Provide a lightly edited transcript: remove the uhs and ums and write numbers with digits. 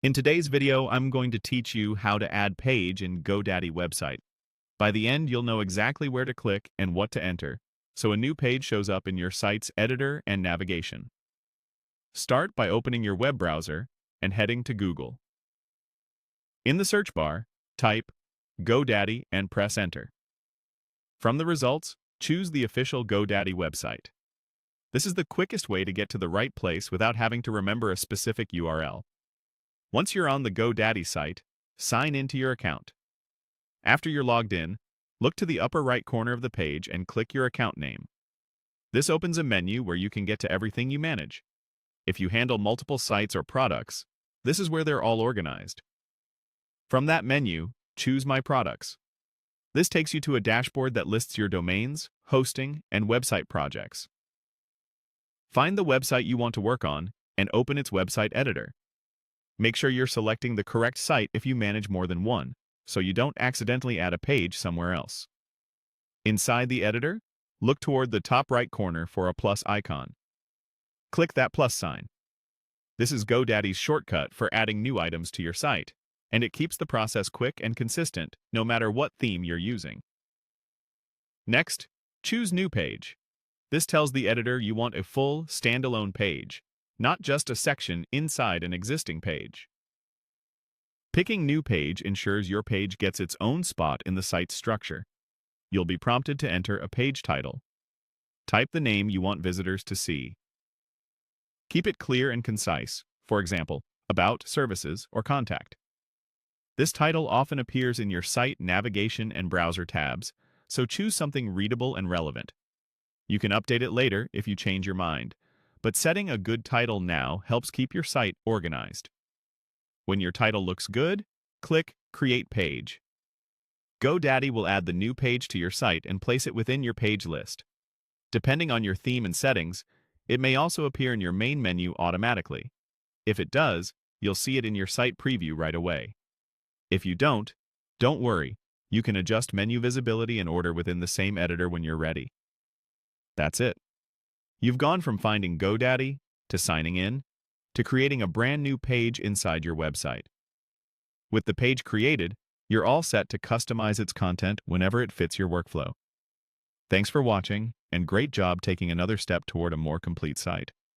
In today's video, I'm going to teach you how to add page in GoDaddy website. By the end, you'll know exactly where to click and what to enter, so a new page shows up in your site's editor and navigation. Start by opening your web browser and heading to Google. In the search bar, type GoDaddy and press enter. From the results, choose the official GoDaddy website. This is the quickest way to get to the right place without having to remember a specific URL. Once you're on the GoDaddy site, sign into your account. After you're logged in, look to the upper right corner of the page and click your account name. This opens a menu where you can get to everything you manage. If you handle multiple sites or products, this is where they're all organized. From that menu, choose My Products. This takes you to a dashboard that lists your domains, hosting, and website projects. Find the website you want to work on and open its website editor. Make sure you're selecting the correct site if you manage more than one, so you don't accidentally add a page somewhere else. Inside the editor, look toward the top right corner for a plus icon. Click that plus sign. This is GoDaddy's shortcut for adding new items to your site, and it keeps the process quick and consistent no matter what theme you're using. Next, choose New Page. This tells the editor you want a full, standalone page, not just a section inside an existing page. Picking New Page ensures your page gets its own spot in the site's structure. You'll be prompted to enter a page title. Type the name you want visitors to see. Keep it clear and concise, for example, About, Services, or Contact. This title often appears in your site navigation and browser tabs, so choose something readable and relevant. You can update it later if you change your mind, but setting a good title now helps keep your site organized. When your title looks good, click Create Page. GoDaddy will add the new page to your site and place it within your page list. Depending on your theme and settings, it may also appear in your main menu automatically. If it does, you'll see it in your site preview right away. If you don't worry, you can adjust menu visibility and order within the same editor when you're ready. That's it. You've gone from finding GoDaddy, to signing in, to creating a brand new page inside your website. With the page created, you're all set to customize its content whenever it fits your workflow. Thanks for watching, and great job taking another step toward a more complete site.